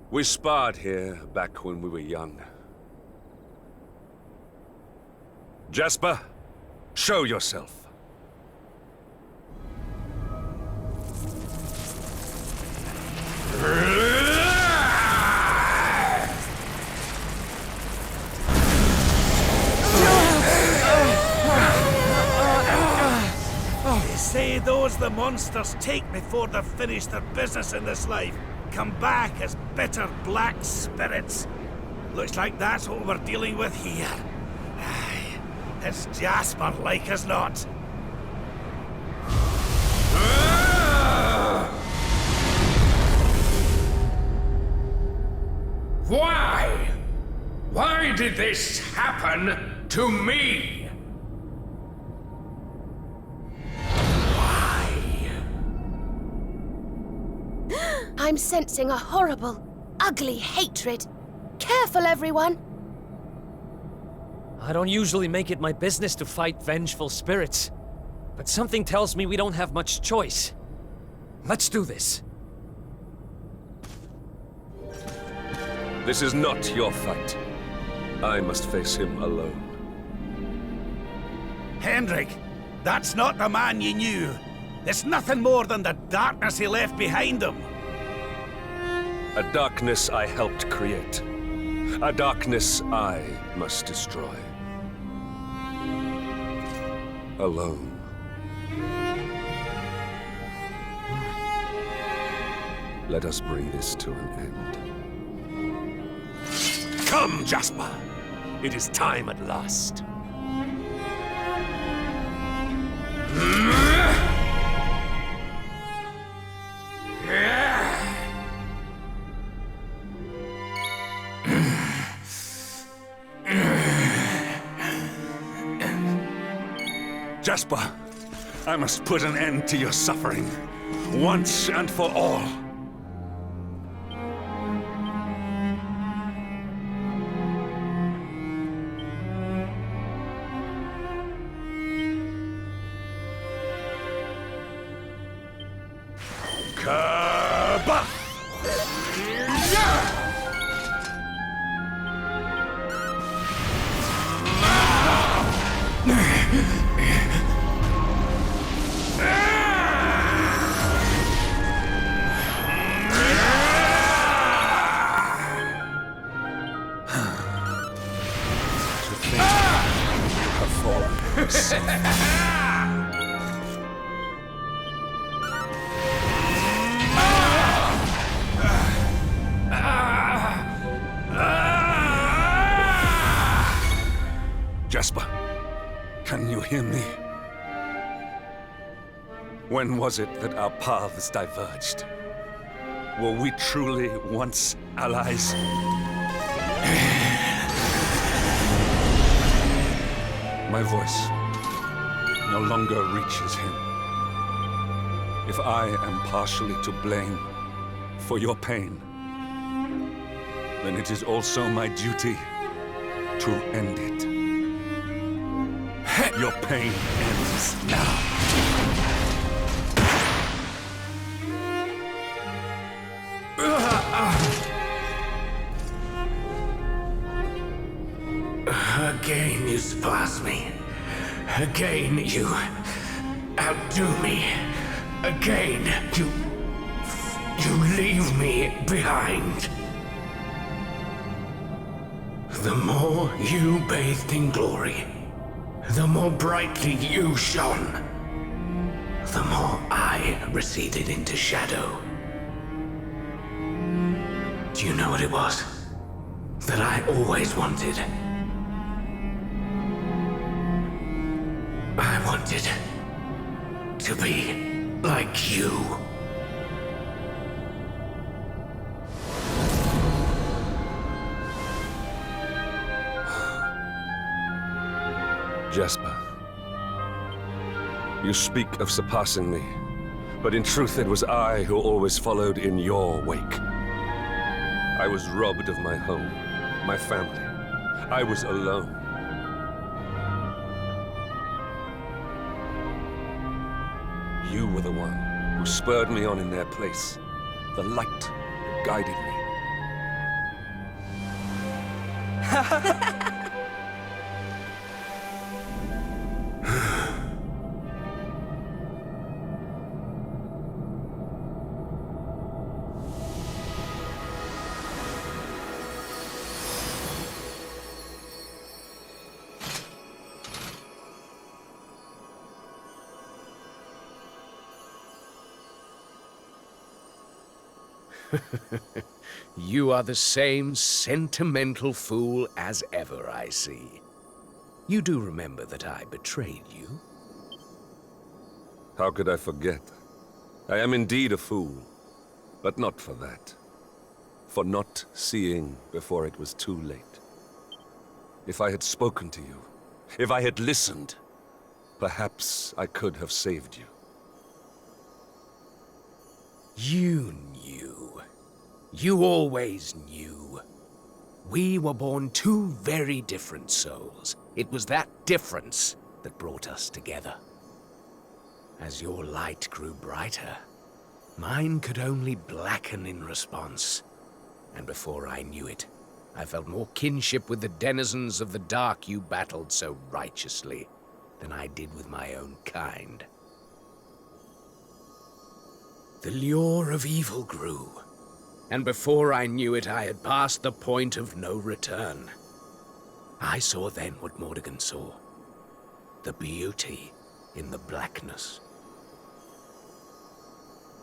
We sparred here back when we were young. Jasper, show yourself. They say those the monsters take before they've finished their business in this life come back as bitter black spirits. Looks like that's what we're dealing with here. Aye, it's Jasper like as not. Why? Why did this happen to me? I'm sensing a horrible, ugly hatred. Careful, everyone! I don't usually make it my business to fight vengeful spirits, but something tells me we don't have much choice. Let's do this. This is not your fight. I must face him alone. Hendrik, that's not the man you knew. It's nothing more than the darkness he left behind him. A darkness I helped create. A darkness I must destroy. Alone. Let us bring this to an end. Come, Jasper. It is time at last. Jasper, I must put an end to your suffering, once and for all. Kabah! Jasper, can you hear me? When was it that our paths diverged? Were we truly once allies? My voice no longer reaches him. If I am partially to blame for your pain, then it is also my duty to end it. Your pain ends now. Again you surpass me. Again you outdo me. Again you leave me behind. The more you bathed in glory, the more brightly you shone, the more I receded into shadow. Do you know what it was that I always wanted? I wanted to be like you. Jasper, you speak of surpassing me, but in truth it was I who always followed in your wake. I was robbed of my home, my family. I was alone. You were the one who spurred me on in their place, the light that guided me. You are the same sentimental fool as ever, I see. You do remember that I betrayed you? How could I forget? I am indeed a fool, but not for that. For not seeing before it was too late. If I had spoken to you, if I had listened, perhaps I could have saved you. You knew. You always knew. We were born two very different souls. It was that difference that brought us together. As your light grew brighter, mine could only blacken in response. And before I knew it, I felt more kinship with the denizens of the dark you battled so righteously than I did with my own kind. The lure of evil grew, and before I knew it, I had passed the point of no return. I saw then what Mordegon saw. The beauty in the blackness.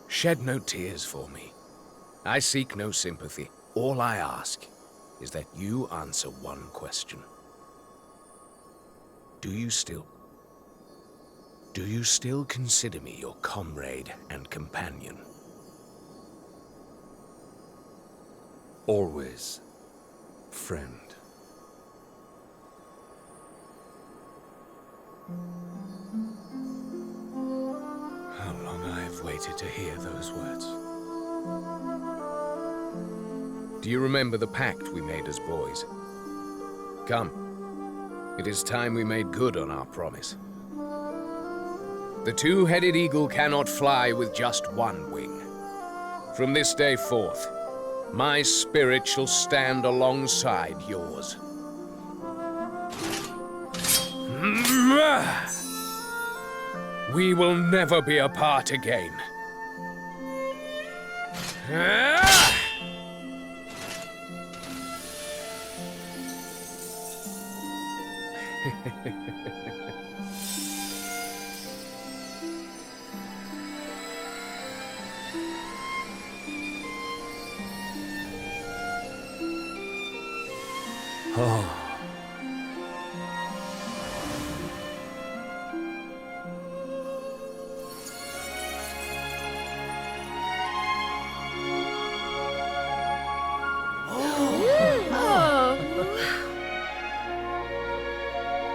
Shed no tears for me. I seek no sympathy. All I ask is that you answer one question. Do you still consider me your comrade and companion? Always, friend. How long I have waited to hear those words. Do you remember the pact we made as boys? Come. It is time we made good on our promise. The two-headed eagle cannot fly with just one wing. From this day forth, my spirit shall stand alongside yours. We will never be apart again.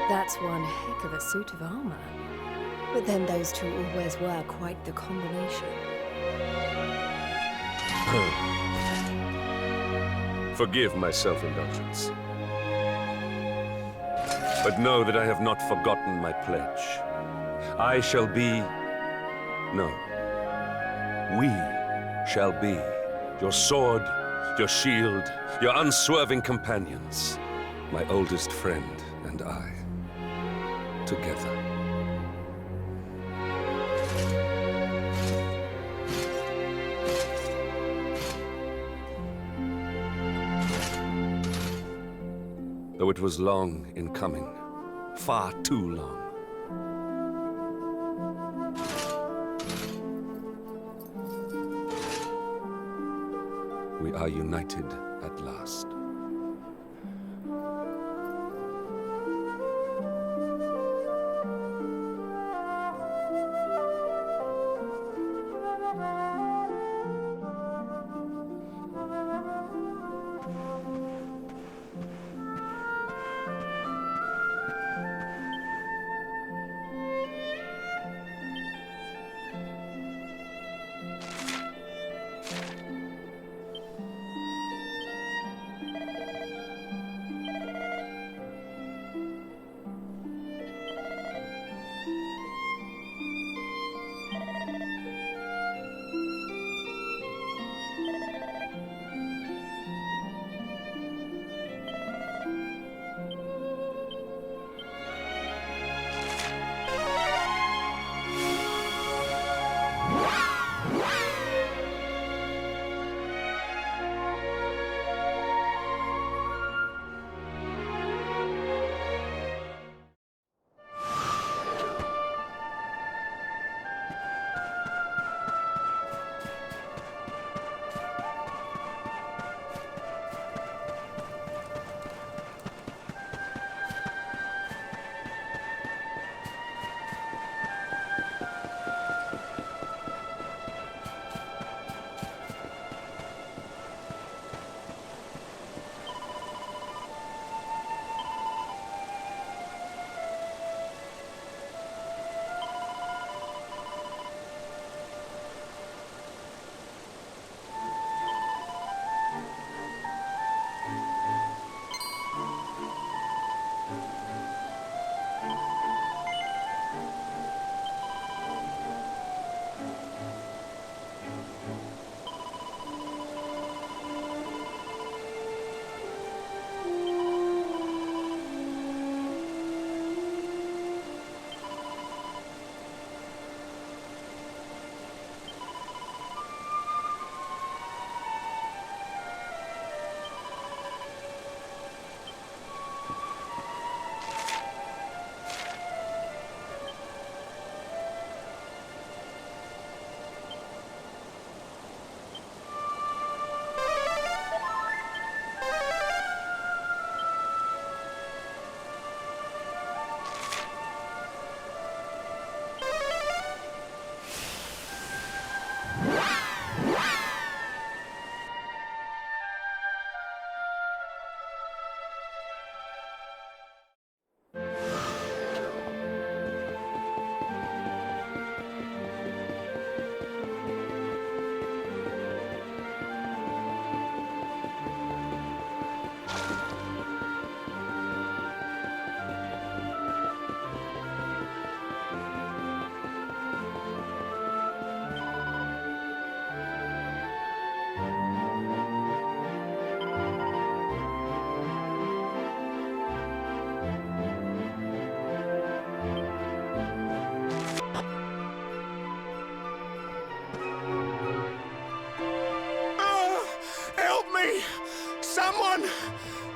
That's one heck of a suit of armor. But then those two always were quite the combination. Forgive my self-indulgence. But know that I have not forgotten my pledge. I shall be... No. We shall be your sword, your shield, your unswerving companions. My oldest friend and I. Together. Though it was long in coming, far too long. We are united at last.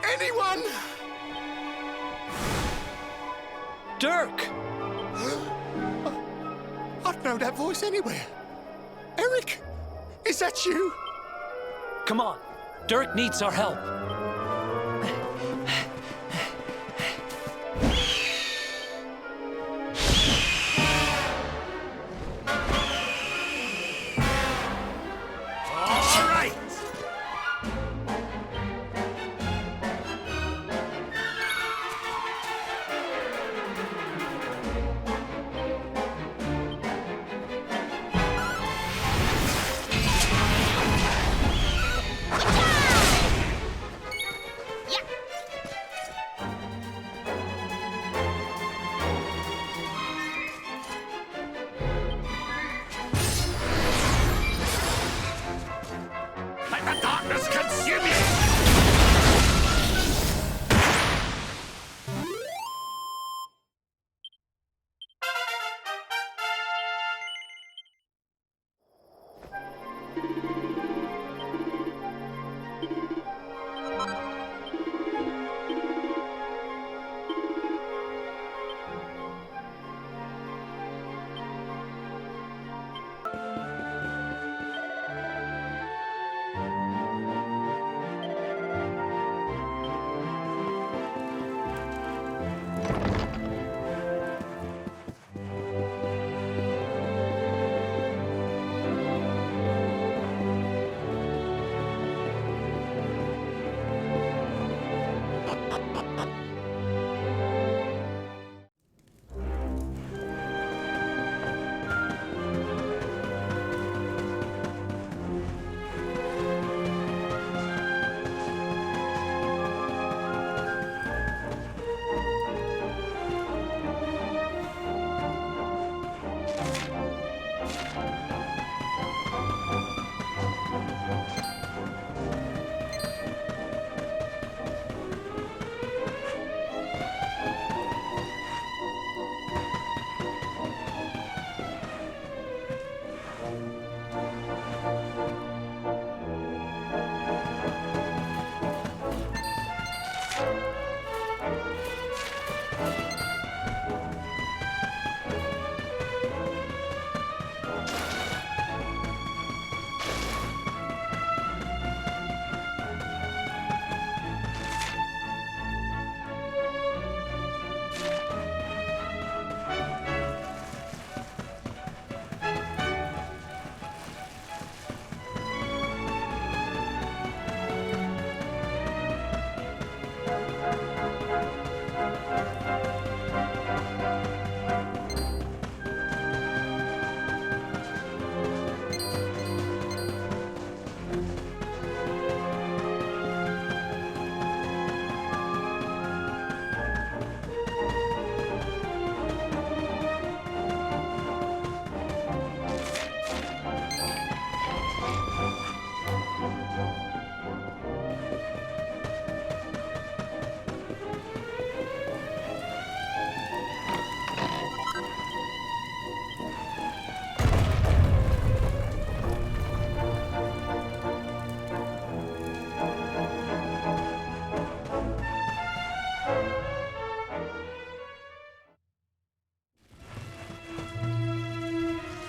Anyone? Dirk! I'd know that voice anywhere. Eric, is that you? Come on. Dirk needs our help. All right. Let the darkness consume you!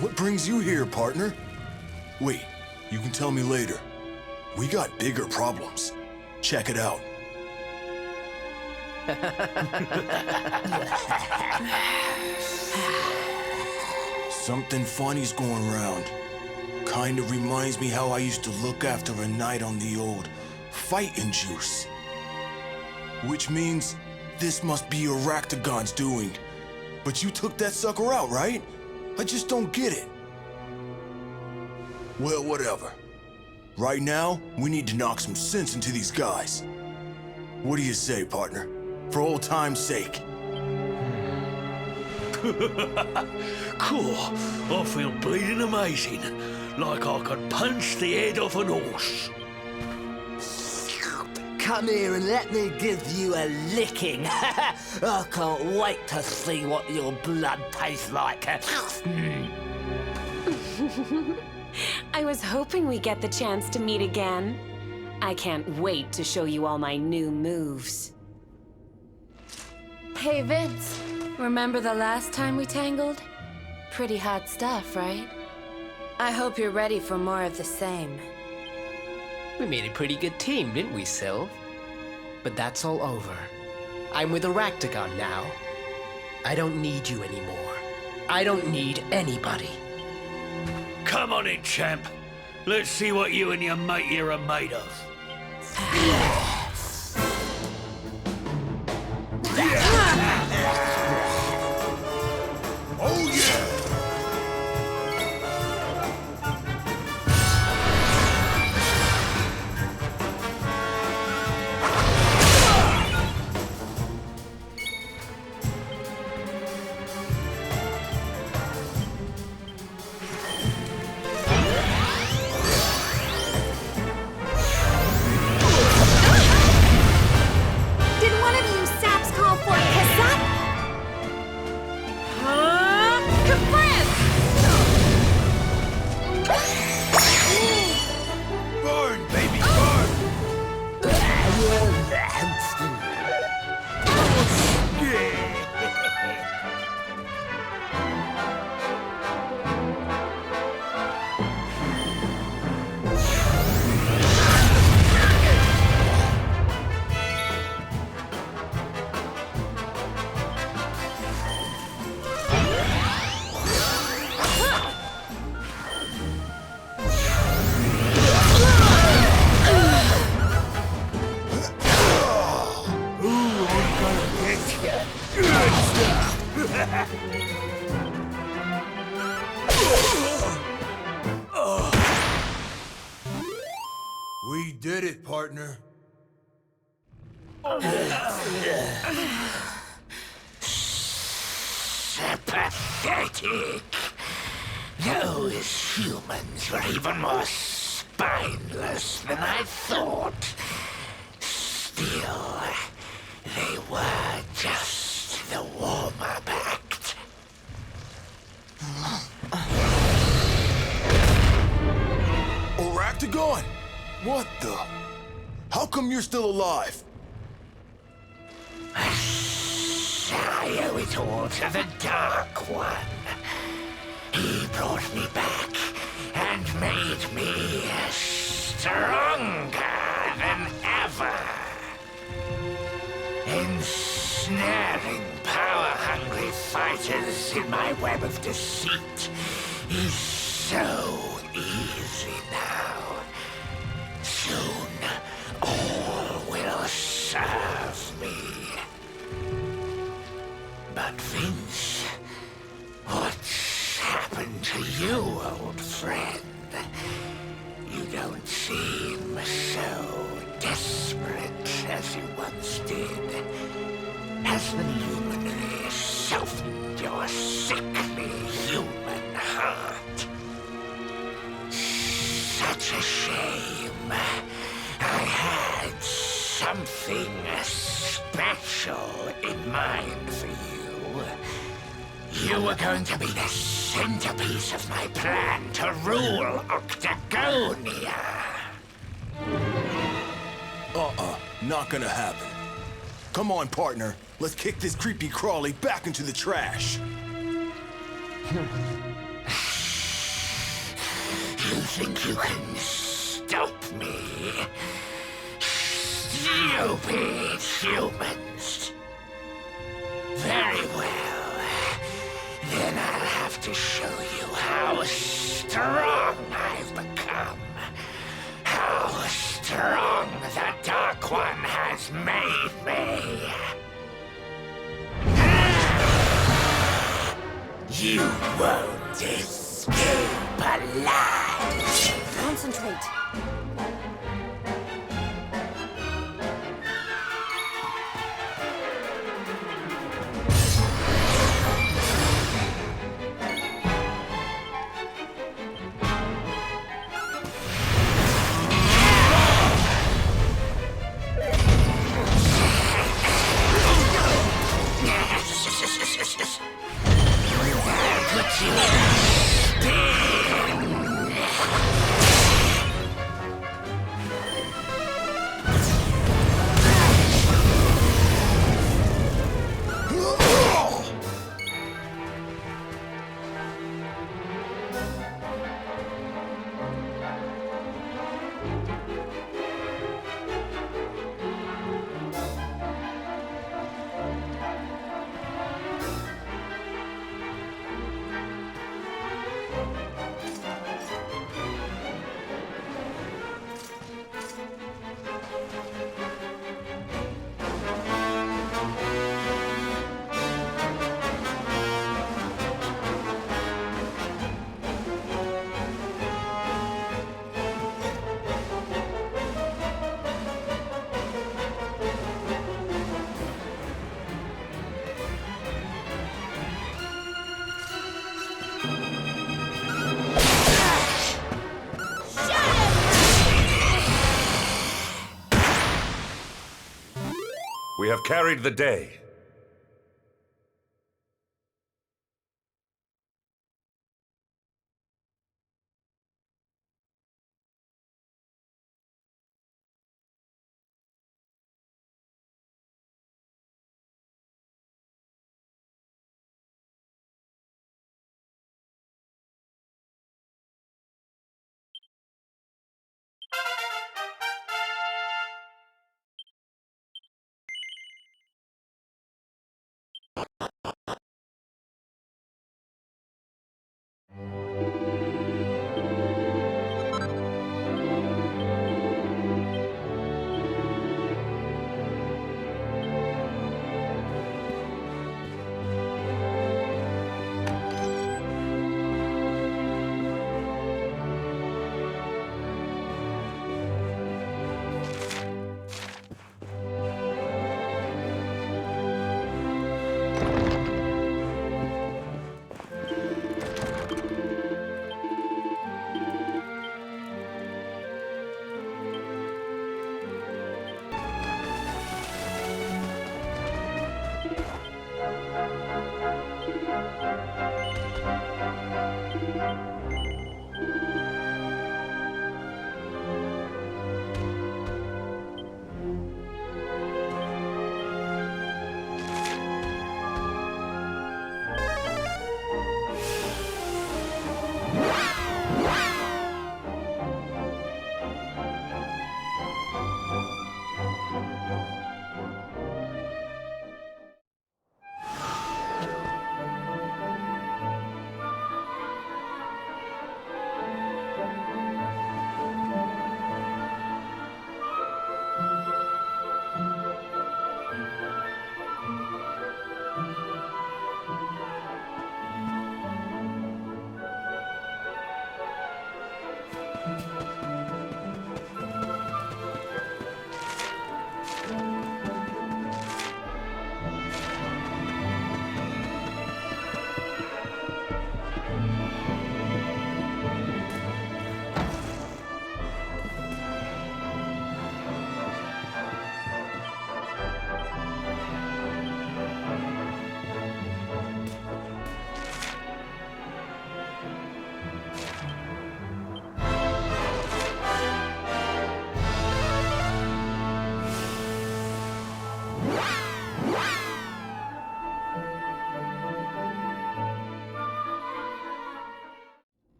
What brings you here, partner? Wait, you can tell me later. We got bigger problems. Check it out. Something funny's going around. Kind of reminds me how I used to look after a knight on the old fighting juice. Which means this must be Arachtagon's doing. But you took that sucker out, right? I just don't get it. Well, whatever. Right now, we need to knock some sense into these guys. What do you say, partner? For old time's sake. Cool. I feel bleeding amazing. Like I could punch the head off an horse. Come here and let me give you a licking. I can't wait to see what your blood tastes like. I was hoping we get the chance to meet again. I can't wait to show you all my new moves. Hey, Vince. Remember the last time we tangled? Pretty hot stuff, right? I hope you're ready for more of the same. We made a pretty good team, didn't we, Sylv? But that's all over. I'm with Aractagon now. I don't need you anymore. I don't need anybody. Come on in, champ. Let's see what you and your mate here are made of. Oh yeah! Did one of you saps call for Kasap? Burn, baby, burn! We did it, partner. Pathetic. Those humans were even more spineless than I thought. Still, they were just the warm-up act. Aractagon? What the? How come you're still alive? I owe it all to the Dark One. He brought me back and made me stronger than ever. Ensnaring power-hungry fighters in my web of deceit is so easy now. Soon, all will serve me. But Vince, what's happened to you, old friend? You don't seem so desperate as you once did. Has the luminary softened your sickly human heart? Such a shame. I had something special in mind for you. You were going to be the centerpiece of my plan to rule Octagonia. Not gonna happen. Come on, partner. Let's kick this creepy crawly back into the trash. You think you can stop me? Stupid humans. Very well. Then I'll have to show you how strong I've become. How strong the Dark One has made me. You won't escape alive. Concentrate. We have carried the day.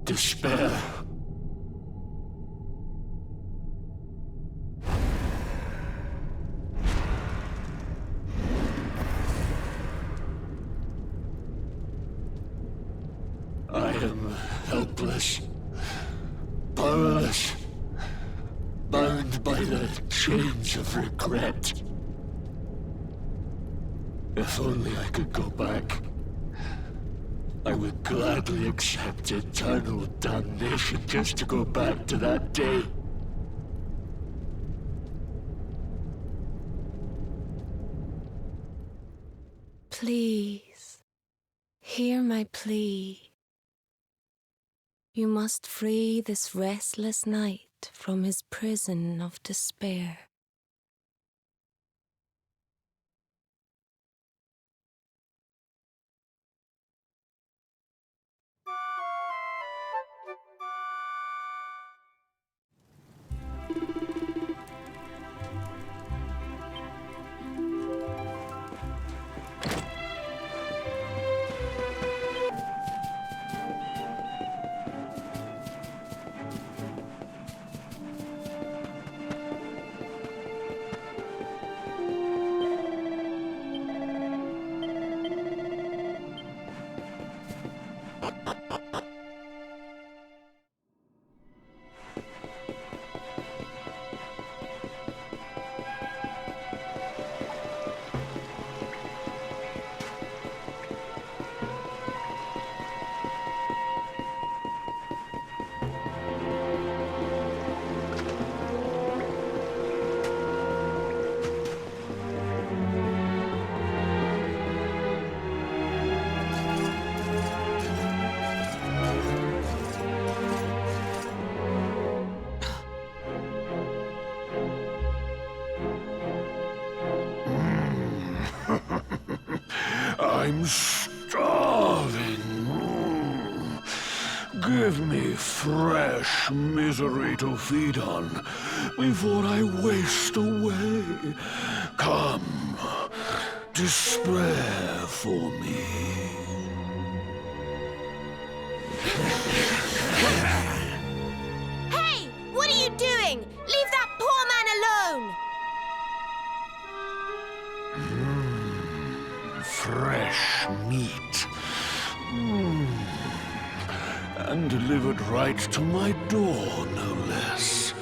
despair. I am helpless, powerless, bound by the chains of regret. If only I could go back, I would gladly accept eternal damnation just to go back to that day. Please, hear my plea. You must free this restless knight from his prison of despair. I'm starving. Give me fresh misery to feed on before I waste away. Come, despair for me. Hey! What are you doing? Leave that poor man alone! Fresh meat. And delivered right to my door, no less.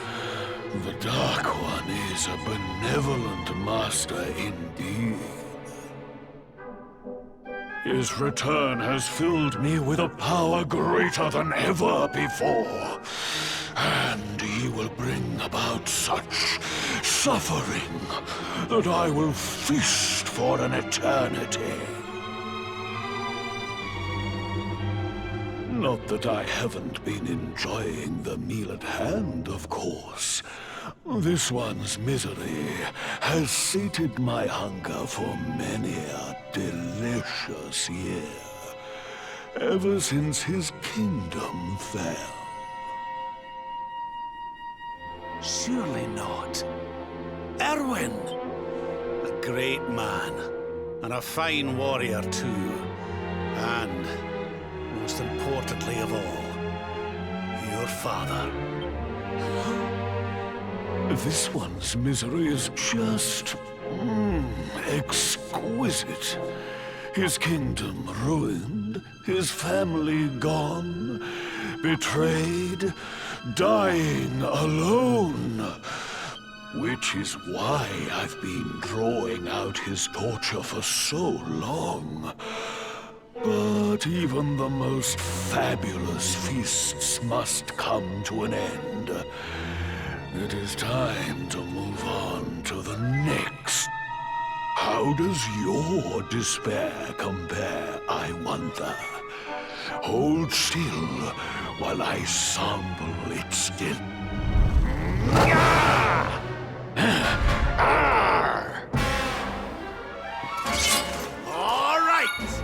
The Dark One is a benevolent master indeed. His return has filled me with a power greater than ever before. And he will bring about such suffering that I will feast for an eternity. Not that I haven't been enjoying the meal at hand, of course. This one's misery has sated my hunger for many a delicious year, ever since his kingdom fell. Surely not. Erwin! A great man, and a fine warrior too, and, most importantly of all, your father. This one's misery is just exquisite. His kingdom ruined, his family gone, betrayed, dying alone. Which is why I've been drawing out his torture for so long. But even the most fabulous feasts must come to an end. It is time to move on to the next. How does your despair compare, I wonder? Hold still while I sample its All right!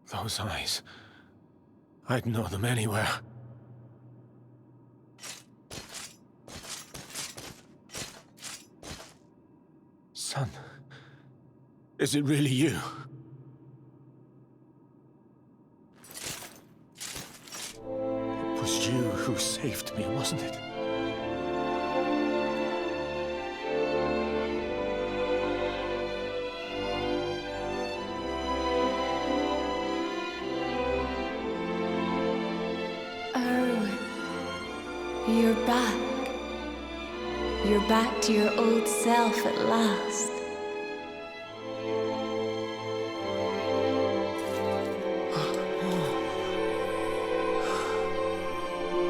Those eyes. I'd know them anywhere. Son, is it really you? It was you who saved me, wasn't it? Erwin, you're back. You're back to your old self at last.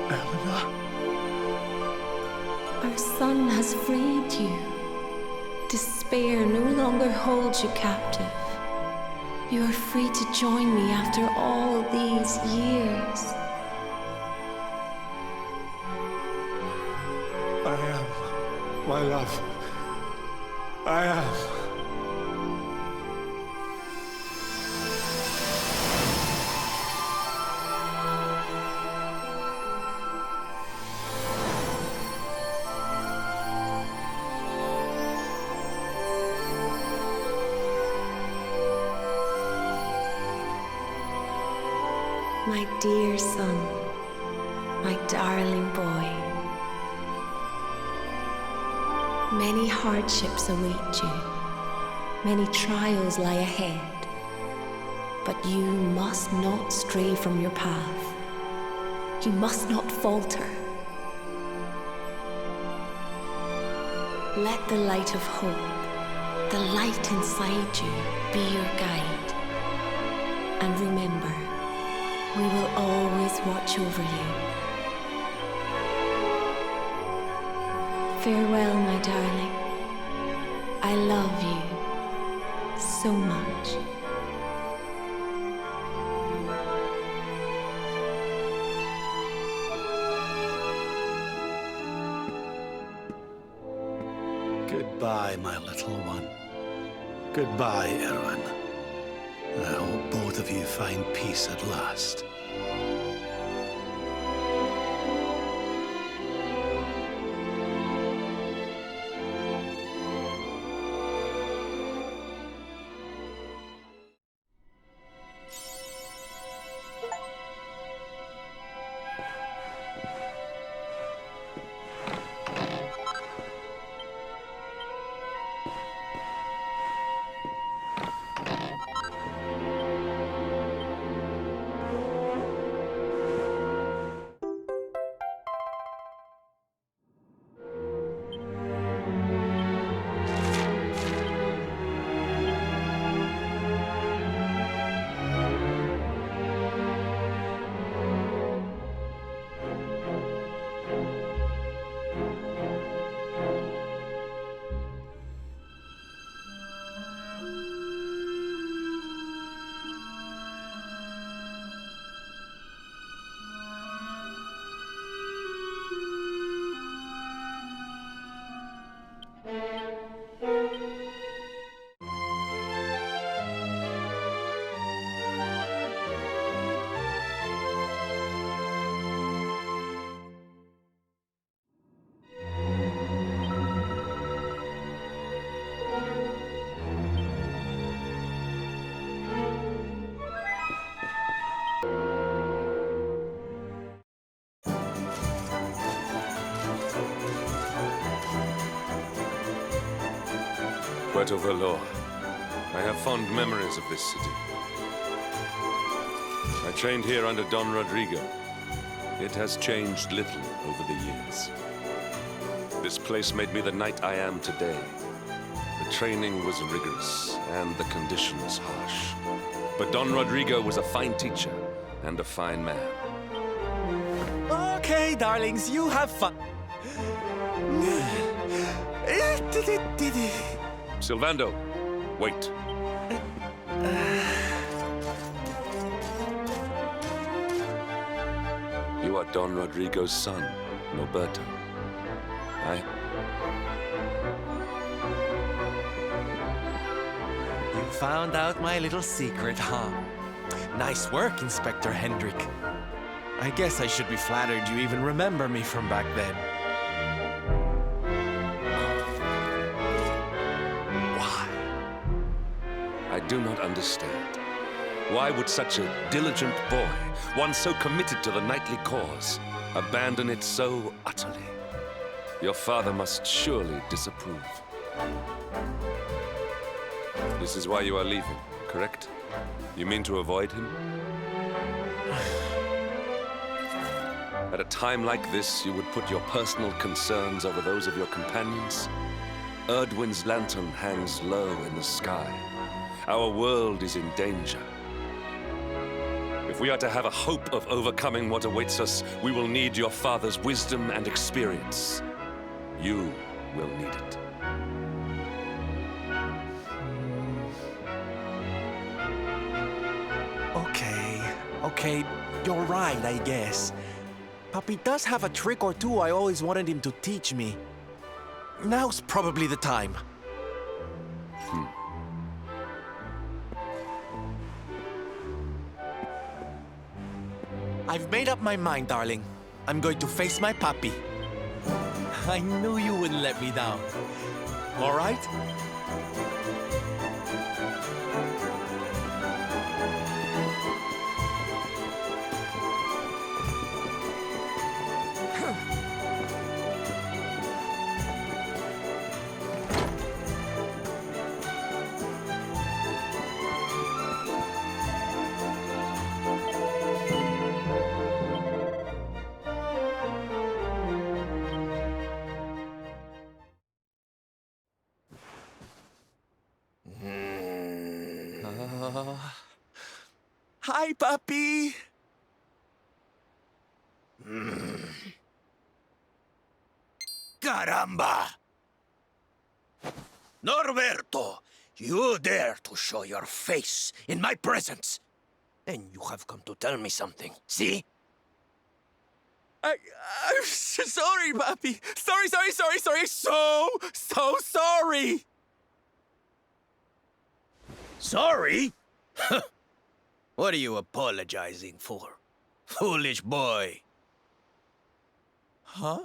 Eleanor? Our son has freed you. Despair no longer holds you captive. You are free to join me after all these years. I am, my love. I am. My dear son, my darling boy. Many hardships await you. Many trials lie ahead. But you must not stray from your path. You must not falter. Let the light of hope, the light inside you, be your guide. And remember, we will always watch over you. Farewell, my darling. I love you so much. Goodbye, my little one. Goodbye, Erwin. I hope both of you find peace at last. Puerto Valor. I have fond memories of this city. I trained here under Don Rodrigo. It has changed little over the years. This place made me the knight I am today. The training was rigorous, and the conditions harsh. But Don Rodrigo was a fine teacher and a fine man. Okay, darlings, you have fun. Sylvando, wait. You are Don Rodrigo's son, Norberto. You found out my little secret, huh? Nice work, Inspector Hendrik. I guess I should be flattered you even remember me from back then. Why? I do not understand. Why would such a diligent boy, one so committed to the knightly cause, abandon it so utterly? Your father must surely disapprove. This is why you are leaving, correct? You mean to avoid him? At a time like this, you would put your personal concerns over those of your companions? Erdwin's lantern hangs low in the sky. Our world is in danger. If we are to have a hope of overcoming what awaits us, we will need your father's wisdom and experience. You will need it. Okay, you're right, I guess. Papi does have a trick or two I always wanted him to teach me. Now's probably the time. I've made up my mind, darling. I'm going to face my papi. I knew you wouldn't let me down. All right? Hi, papi! Caramba! Norberto, you dare to show your face in my presence. And you have come to tell me something, see? I'm sorry, papi. Sorry. So sorry. Sorry? What are you apologizing for? Foolish boy. Huh?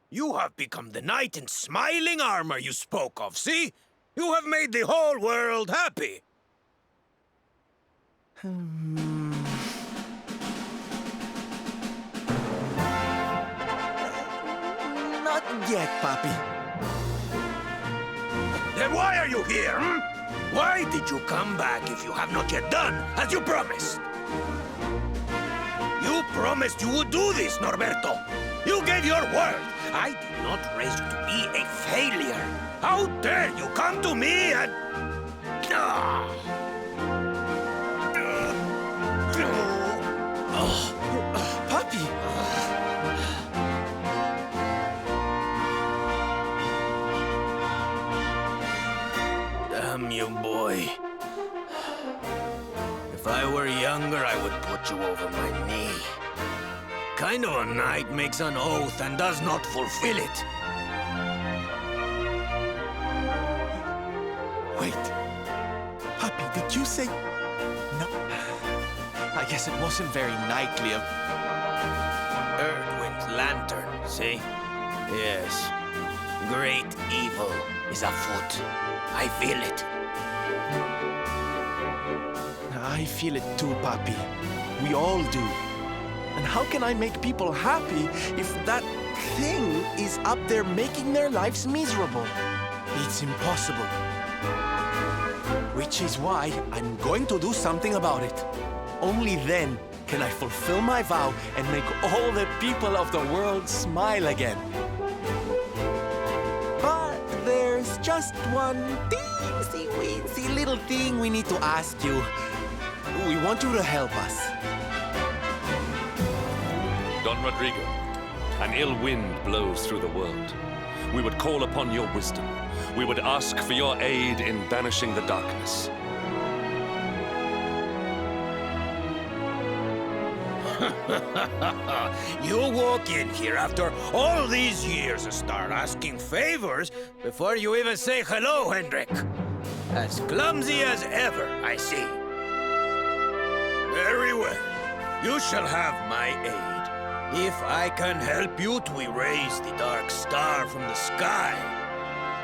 You have become the knight in smiling armor you spoke of, see? You have made the whole world happy. Not yet, papi. Then why are you here, Why did you come back if you have not yet done as you promised? You promised you would do this, Norberto. You gave your word. I did not raise you to be a failure. How dare you come to me and... Papi! Damn you, boy. If I were younger, I would put you over my knee. Kind of a knight makes an oath and does not fulfill it. Wait. Papi, did you say... No? I guess it wasn't very knightly of... Erdwin's lantern, see? Yes. Great evil is afoot. I feel it. I feel it too, papi. We all do. And how can I make people happy if that thing is up there making their lives miserable? It's impossible. Which is why I'm going to do something about it. Only then can I fulfill my vow and make all the people of the world smile again. But there's just one teensy-weensy little thing we need to ask you. We want you to help us. Don Rodrigo, an ill wind blows through the world. We would call upon your wisdom. We would ask for your aid in banishing the darkness. You walk in here after all these years and start asking favors before you even say hello, Hendrik. As clumsy as ever, I see. Very well. You shall have my aid. If I can help you to erase the Dark Star from the sky,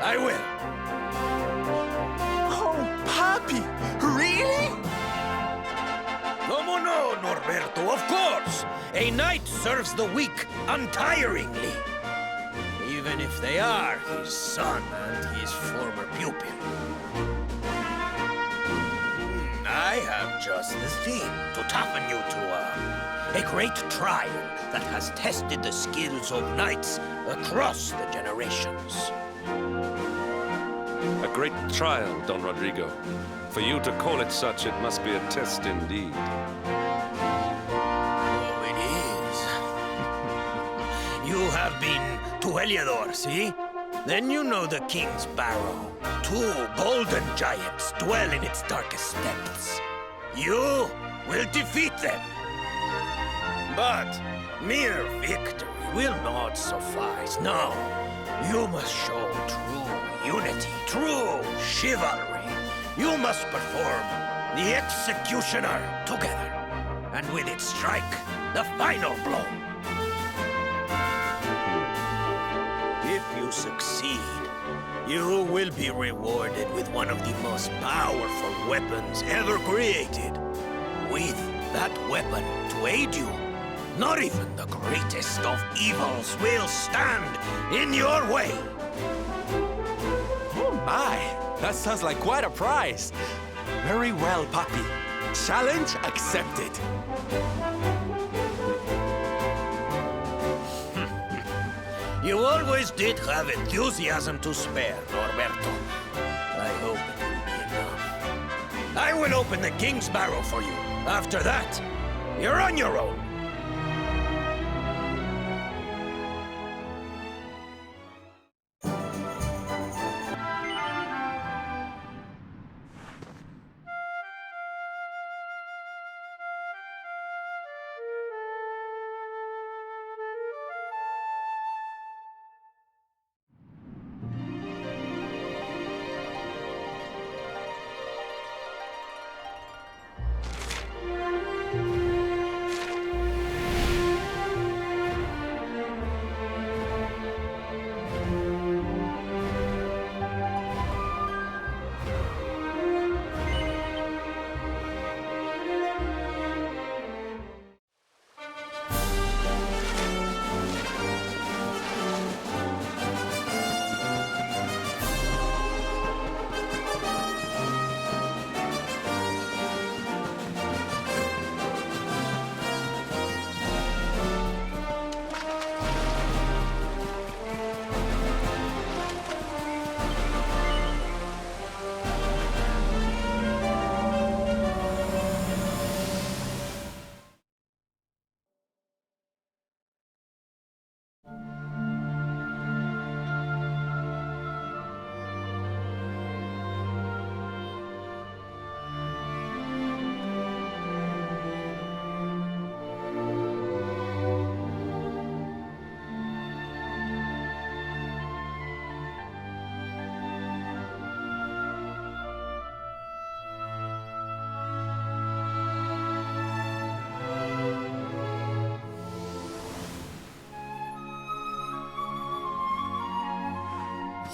I will. Oh, Papi! Really? Como no, Norberto, of course! A knight serves the weak untiringly. Even if they are his son and his former pupil. I have just the thing to toughen you to a great trial that has tested the skills of knights across the generations. A great trial, Don Rodrigo. For you to call it such, it must be a test indeed. Oh, it is. You have been to Heliodor, see? Then you know the King's Barrow. 2 golden giants dwell in its darkest depths. You will defeat them. But mere victory will not suffice. No, you must show true unity, true chivalry. You must perform the executioner together, and with it strike the final blow. If you succeed, you will be rewarded with one of the most powerful weapons ever created. With that weapon to aid you, not even the greatest of evils will stand in your way. Oh my! That sounds like quite a prize. Very well, Papi. Challenge accepted. You always did have enthusiasm to spare, Norberto. I hope it will be enough. I will open the King's Barrow for you. After that, you're on your own.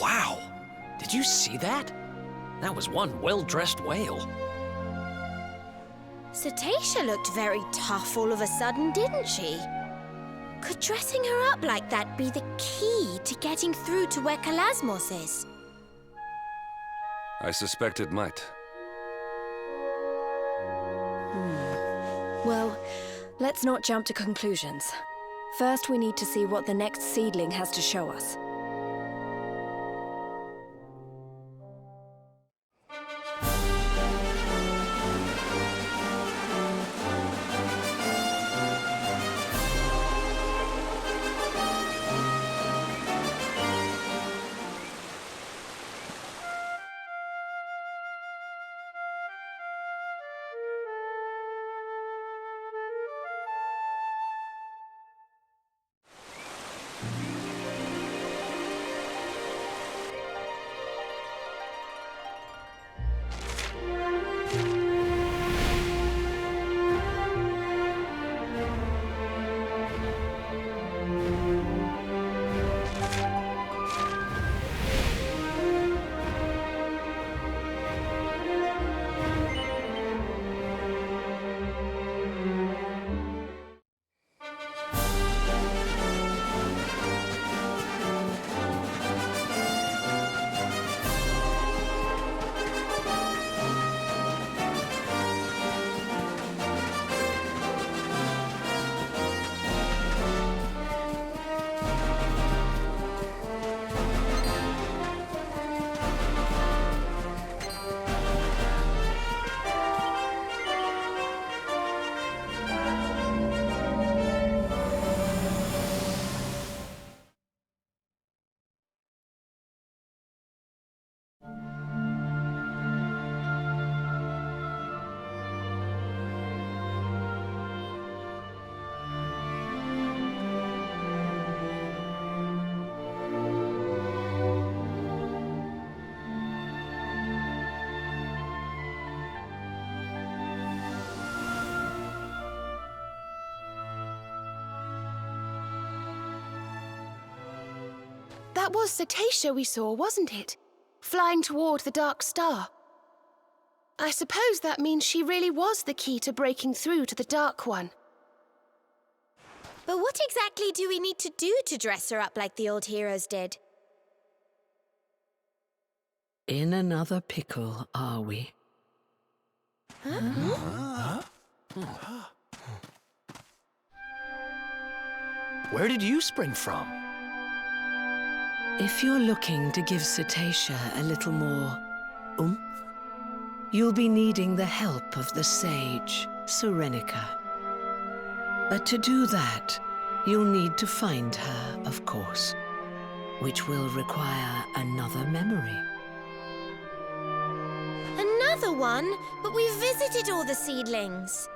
Wow! Did you see that? That was one well-dressed whale. Cetacea looked very tough all of a sudden, didn't she? Could dressing her up like that be the key to getting through to where Kalasmos is? I suspect it might. Well, let's not jump to conclusions. First, we need to see what the next seedling has to show us. That was Cetacea we saw, wasn't it? Flying toward the Dark Star. I suppose that means she really was the key to breaking through to the Dark One. But what exactly do we need to do to dress her up like the old heroes did? In another pickle, are we? Where did you spring from? If you're looking to give Cetacea a little more oomph, you'll be needing the help of the sage, Serenica. But to do that, you'll need to find her, of course, which will require another memory. Another one? But we've visited all the seedlings.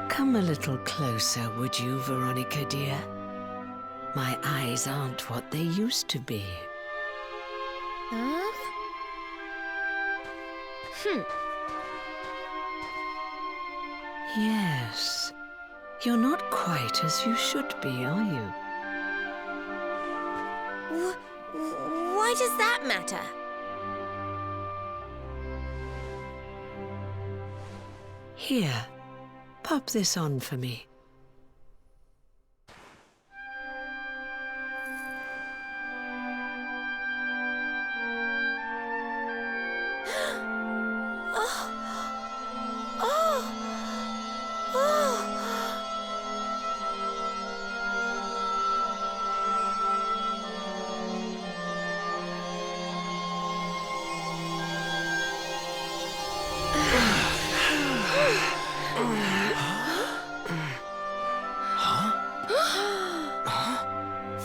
Come a little closer, would you, Veronica, dear? My eyes aren't what they used to be. Huh? Yes. You're not quite as you should be, are you? Why does that matter? Here, pop this on for me.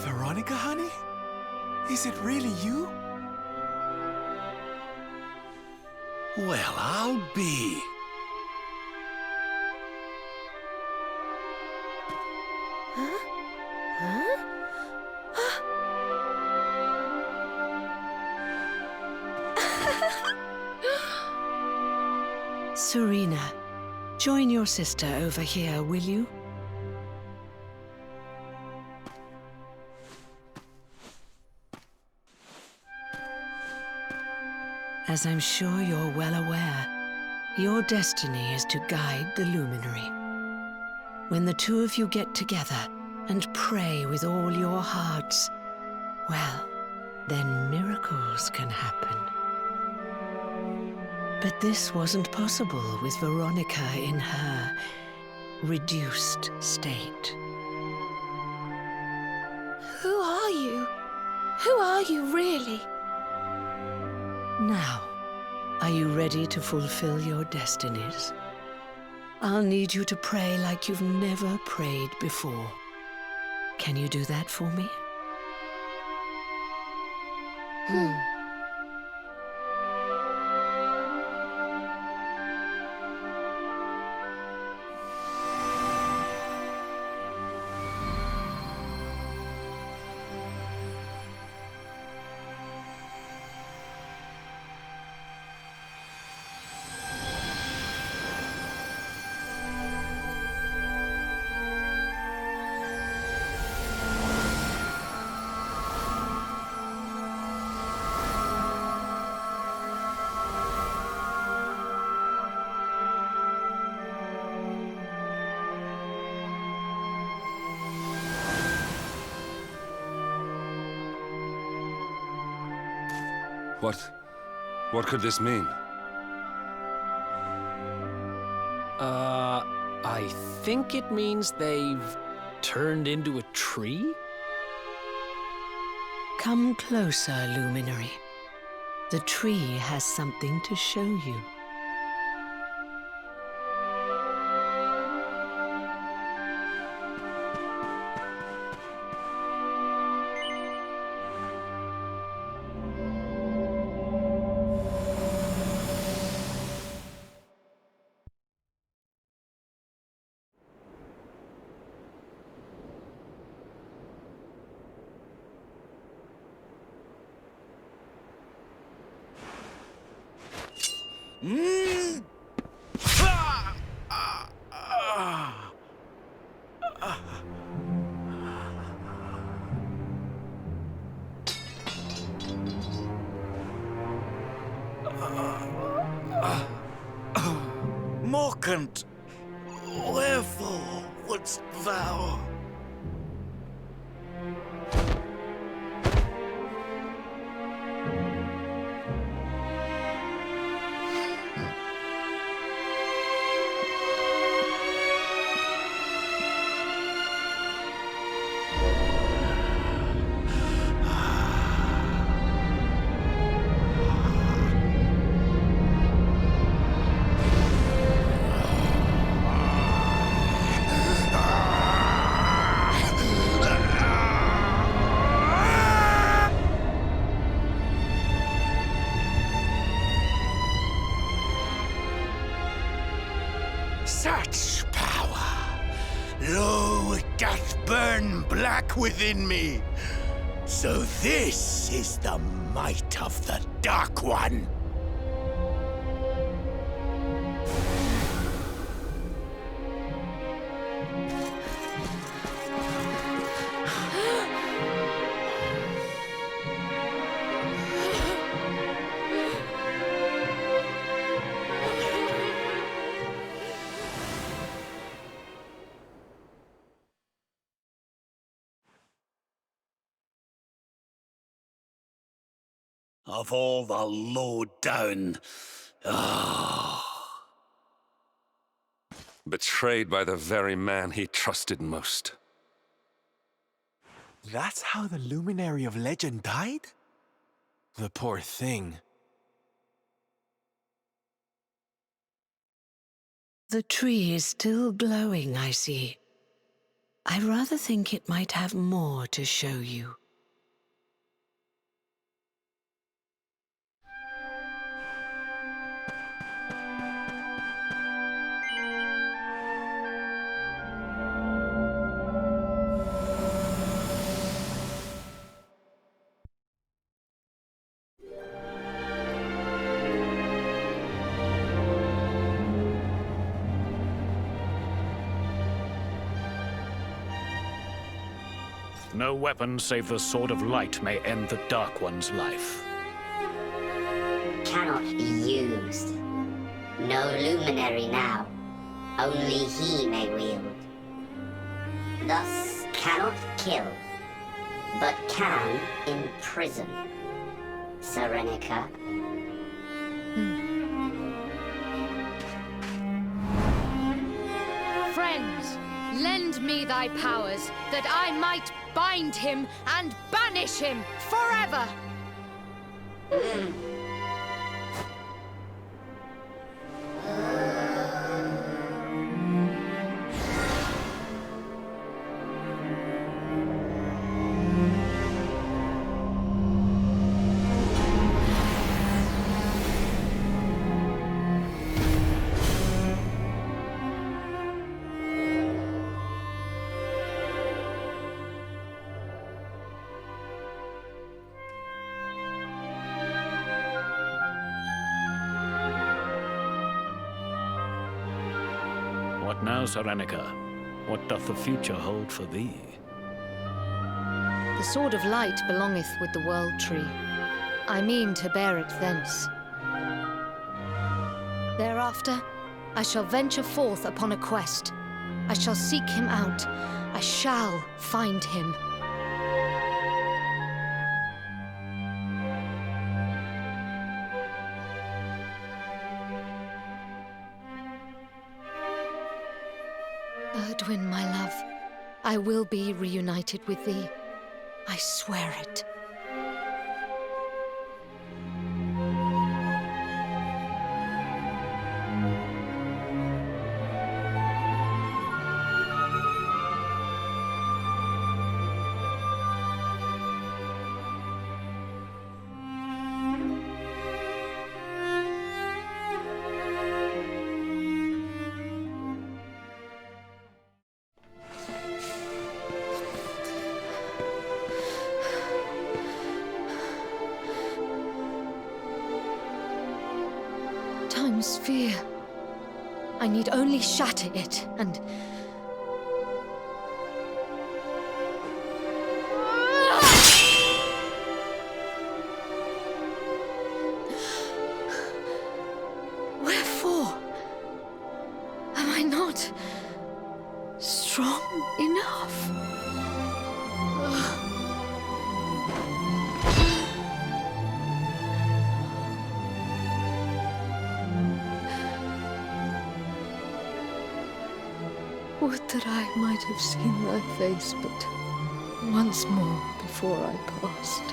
Veronica, honey? Is it really you? Well, I'll be. Serena, join your sister over here, will you? As I'm sure you're well aware, your destiny is to guide the Luminary. When the two of you get together and pray with all your hearts, well, then miracles can happen. But this wasn't possible with Veronica in her reduced state. Who are you? Who are you, really? Now, are you ready to fulfill your destinies? I'll need you to pray like you've never prayed before. Can you do that for me? What could this mean? I think it means they've turned into a tree? Come closer, Luminary. The tree has something to show you. recant. Wherefore wouldst thou? Such power! Lo, it doth burn black within me. So this is the might of the Dark One. Of all the low down. Betrayed by the very man he trusted most. That's how the Luminary of Legend died? The poor thing. The tree is still glowing, I see. I rather think it might have more to show you. No weapon save the Sword of Light may end the Dark One's life. Cannot be used. No luminary now. Only he may wield. Thus cannot kill, but can imprison. Serenica. Friends, lend me thy powers, that I might bind him and banish him forever! What now, Serenica? What doth the future hold for thee? The Sword of Light belongeth with the World Tree. I mean to bear it thence. Thereafter, I shall venture forth upon a quest. I shall seek him out. I shall find him. Erdwin, my love, I will be reunited with thee. I swear it. Time's sphere. I need only shatter it, and... Wherefore? not strong enough. Would that I might have seen thy face but once more before I passed.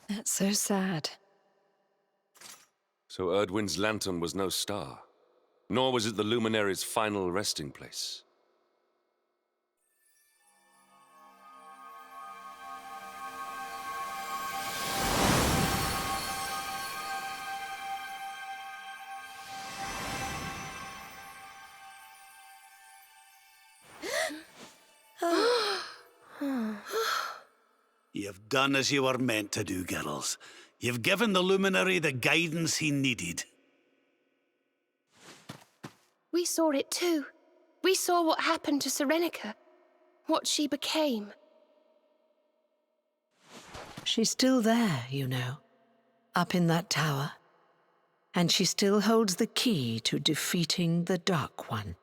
That's so sad. So Erdwin's lantern was no star, nor was it the Luminary's final resting place. You've done as you were meant to do, girls. You've given the Luminary the guidance he needed. We saw it too. We saw what happened to Serenica. What she became. She's still there, you know. Up in that tower. And she still holds the key to defeating the Dark One.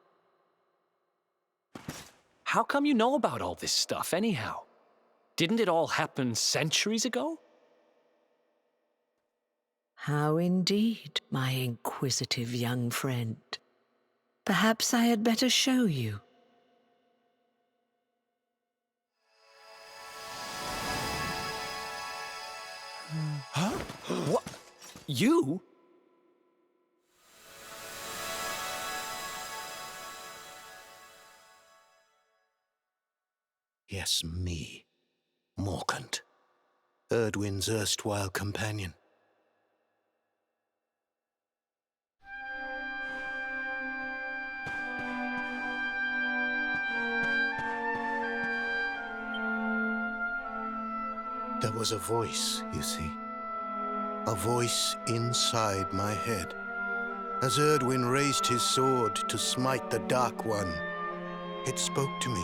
How come you know about all this stuff, anyhow? Didn't it all happen centuries ago? How indeed, my inquisitive young friend. Perhaps I had better show you. Huh? What? You? Yes, me. Morkant. Erdwin's erstwhile companion. There was a voice, you see. A voice inside my head. As Erdwin raised his sword to smite the Dark One, it spoke to me.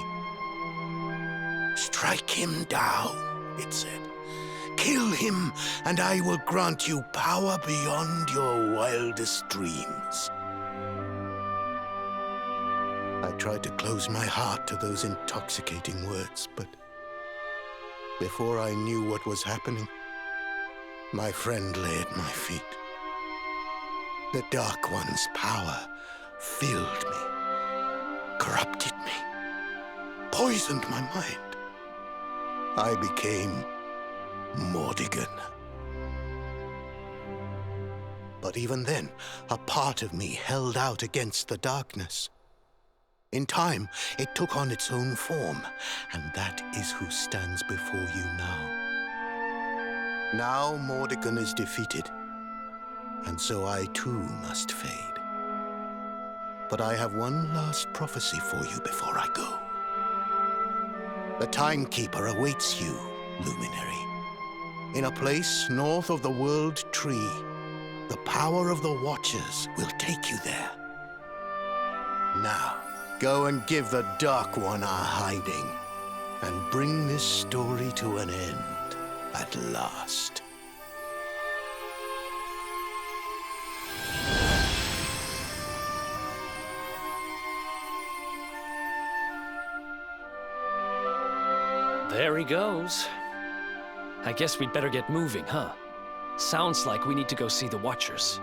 Strike him down, it said. Kill him, and I will grant you power beyond your wildest dreams. I tried to close my heart to those intoxicating words, but before I knew what was happening, my friend lay at my feet. The Dark One's power filled me, corrupted me, poisoned my mind. I became Mordegon. But even then, a part of me held out against the darkness. In time, it took on its own form, and that is who stands before you now. Now Mordegon is defeated, and so I too must fade. But I have one last prophecy for you before I go. The Timekeeper awaits you, Luminary. In a place north of the World Tree, the power of the Watchers will take you there. Now, go and give the Dark One a hiding, and bring this story to an end at last. There he goes. I guess we'd better get moving, huh? Sounds like we need to go see the Watchers.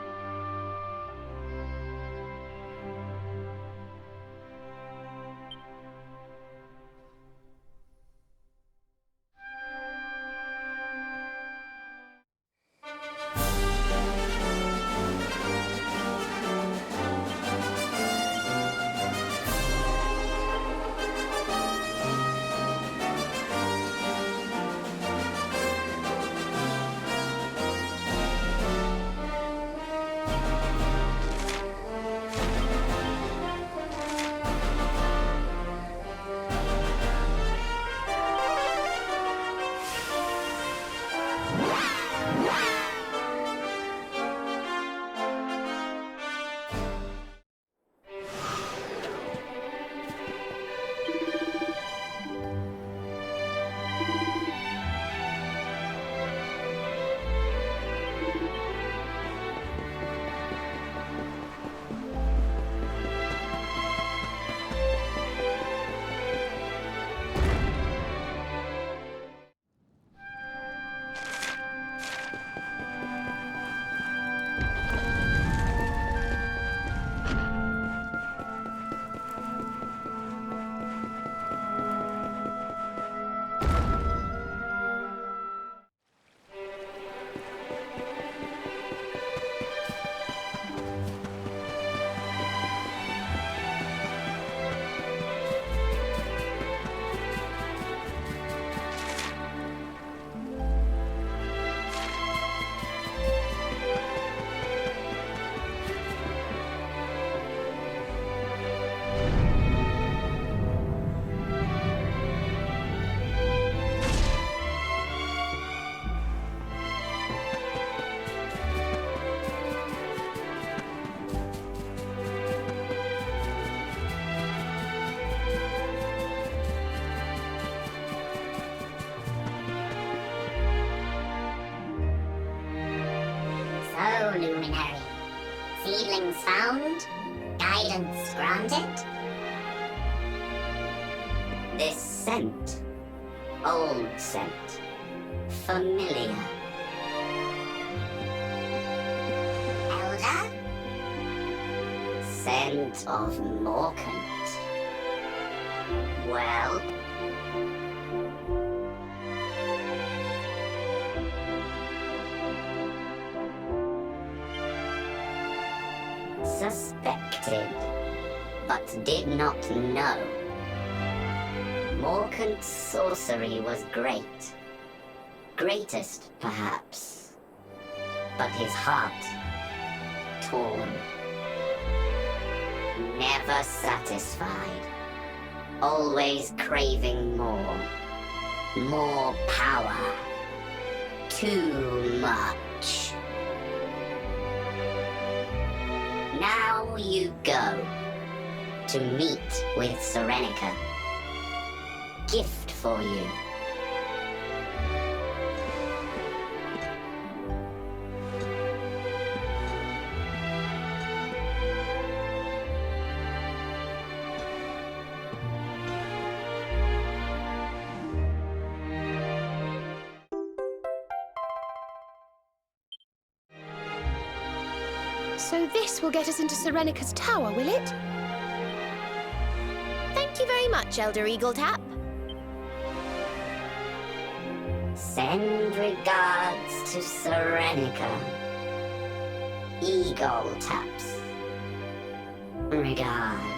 Luminary. Seedlings found, guidance granted. This scent, old scent, familiar. Elder? Scent of Morkant. Well? Suspected, but did not know. Morkant's sorcery was great. Greatest, perhaps. But his heart, torn. Never satisfied. Always craving more. More power. Too much. Now you go to meet with Serenica. Gift for you. So this will get us into Serenica's tower, will it? Thank you very much, Elder Eagletap. Send regards to Serenica. Eagletaps. Regards.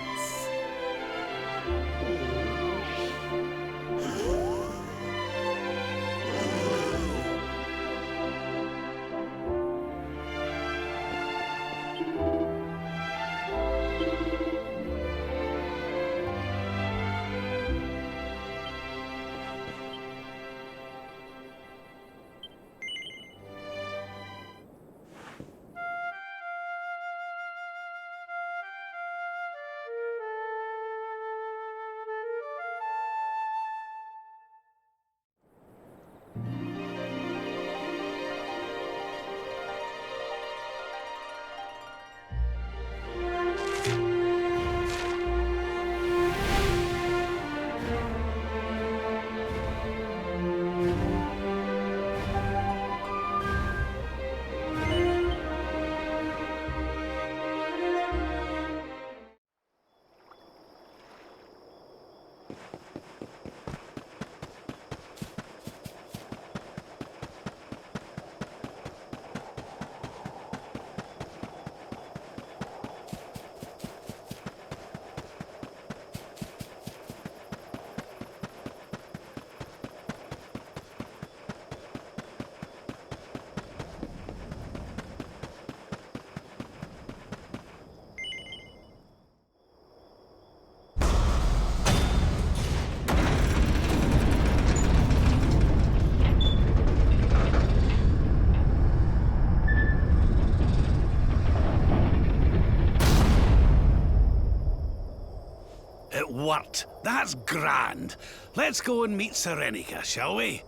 It worked. That's grand. Let's go and meet Serenica, shall we?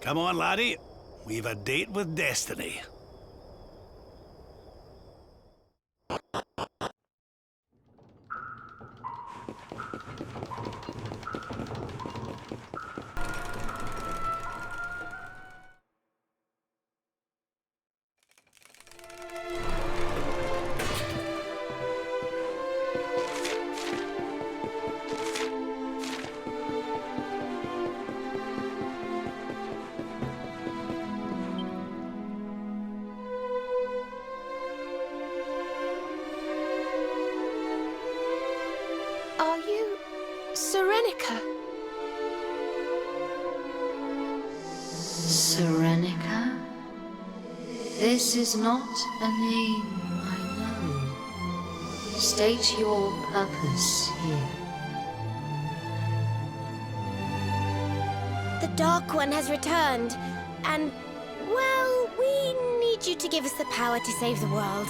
Come on, laddie. We've a date with Destiny. Are you Serenica? Serenica? This is not a name I know. State your purpose here. The Dark One has returned, and, well, we need you to give us the power to save the world.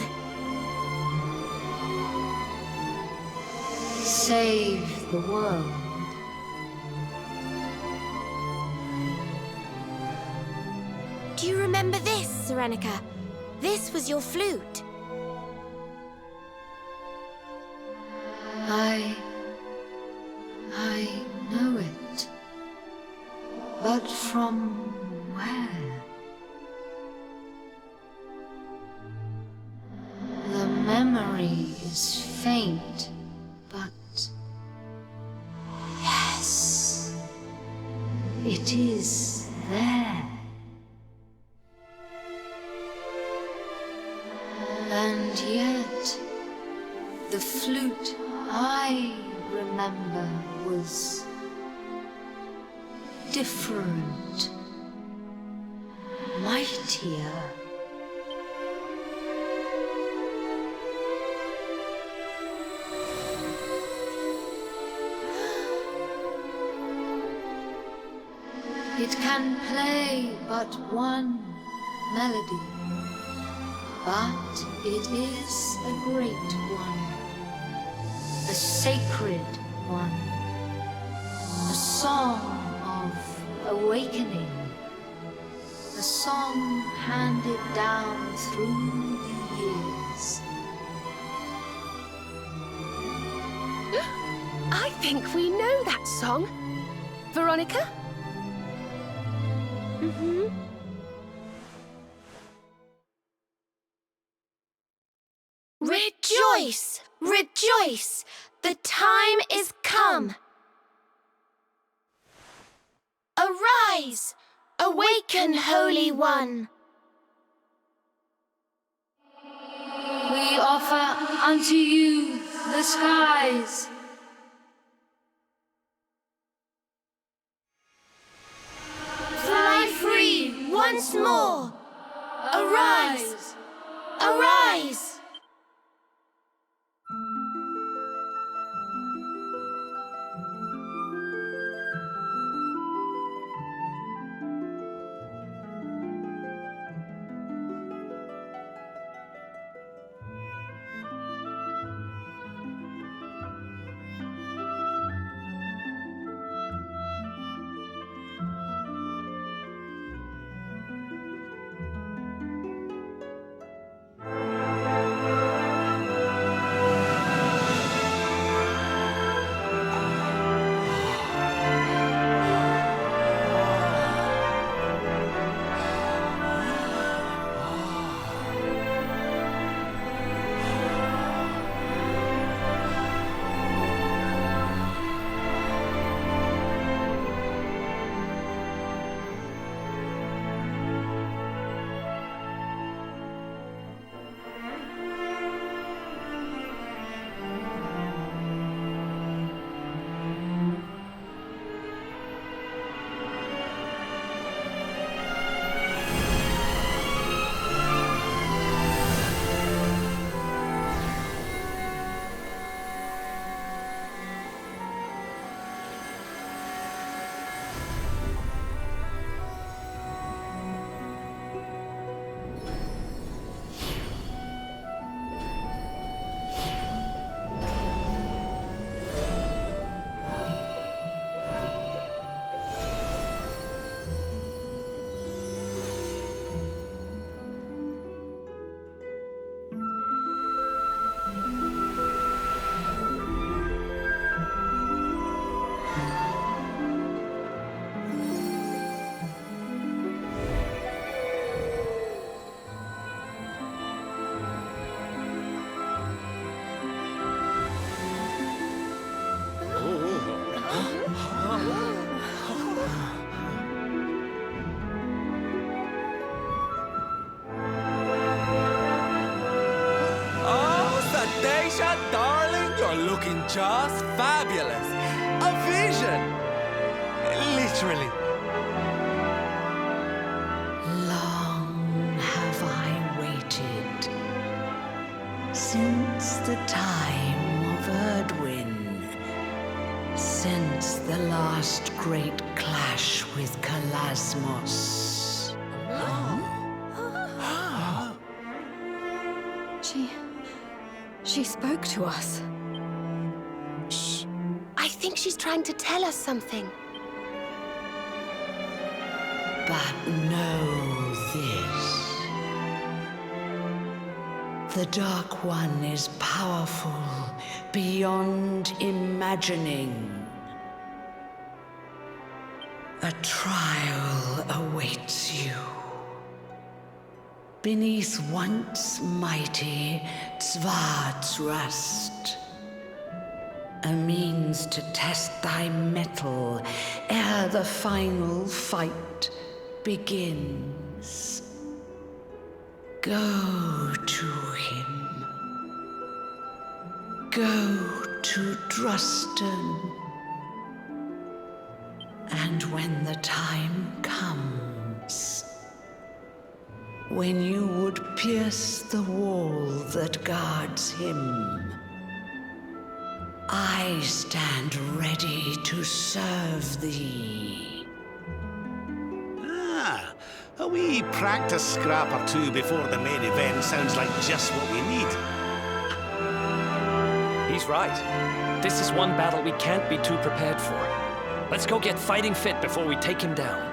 Save the world. Do you remember this, Serenica? This was your flute. I know it. But from where? The memory is faint, but yes, it is there. And yet, the flute I remember was different, mightier. It can play but one melody, but it is a great one, a sacred one, a song of awakening, a song handed down through the years. I think we know that song. Veronica? Mm-hmm. Rejoice! Rejoice! The time is come! Arise! Awaken, Holy One! We offer unto you the skies. Fly free once more! Arise! Arise! Darling, you're looking just fabulous. A vision. Literally. Long have I waited, since the time of Erdwin, since the last great clash with Kalasmos. She spoke to us. Shh. I think she's trying to tell us something. But know this. The Dark One is powerful beyond imagining. A trial awaits you. Beneath once mighty Tzvartzrust. A means to test thy mettle ere the final fight begins. Go to him. Go to Drustan. And when the time comes, when you would pierce the wall that guards him, I stand ready to serve thee. Ah, a wee practice scrap or two before the main event sounds like just what we need. He's right. This is one battle we can't be too prepared for. Let's go get fighting fit before we take him down.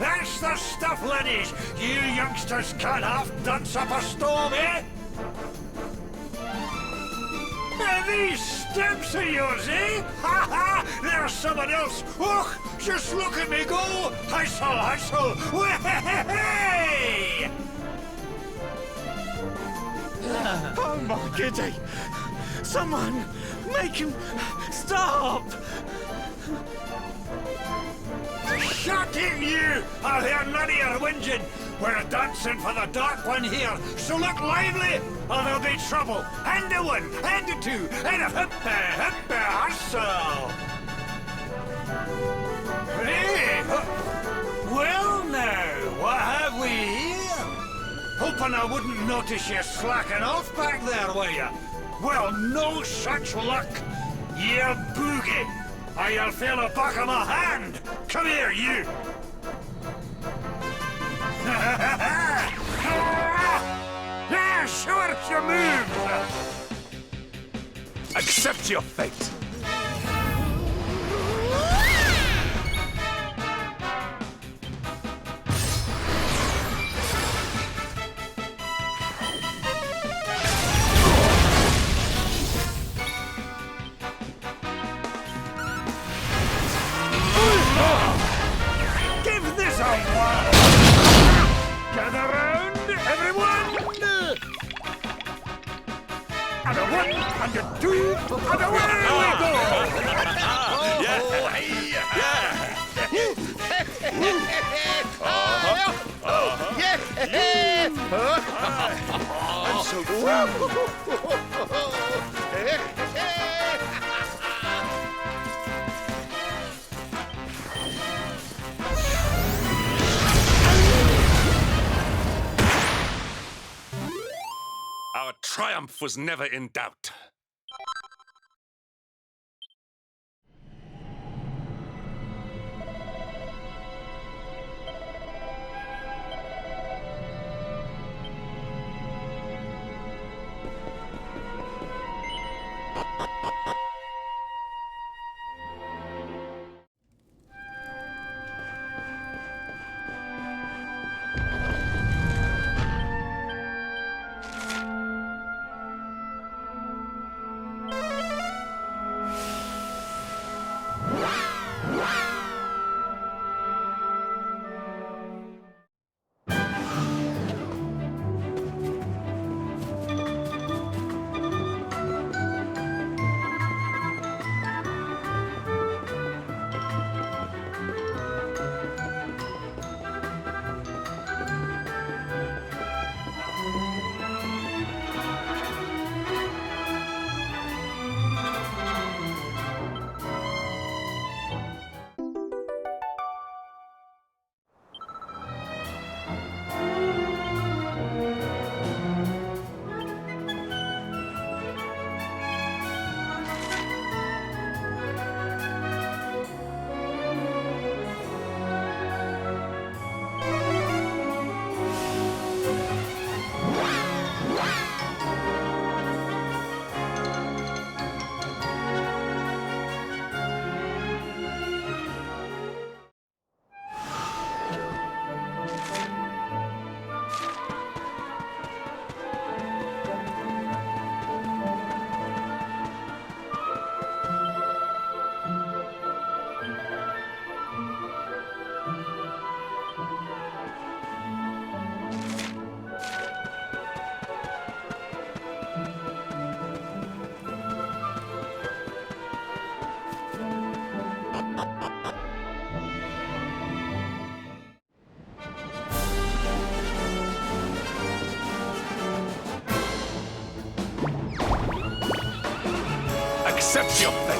That's the stuff, laddies! You youngsters can't half dance up a storm, eh? These steps of yours, eh? Ha ha! There's someone else. Och, just look at me go! Hustle, hustle! Way! Oh my goodie! Someone make him stop! Shut it, you! I'll hear none of your whinging. We're dancing for the Dark One here, so look lively, or there'll be trouble. And a one, and a two, and a hip hustle! Hey! Well now, what have we here? Hoping I wouldn't notice you slacking off back there, were you? Well, no such luck. You boogie, or you'll feel the back of my hand. Come here, you. Yeah, show us your moves. Accept your fate. Give this a whirl. Gather round, everyone! And a one, and a two, and away we go! I'm so Our triumph was never in doubt. Accept your fate.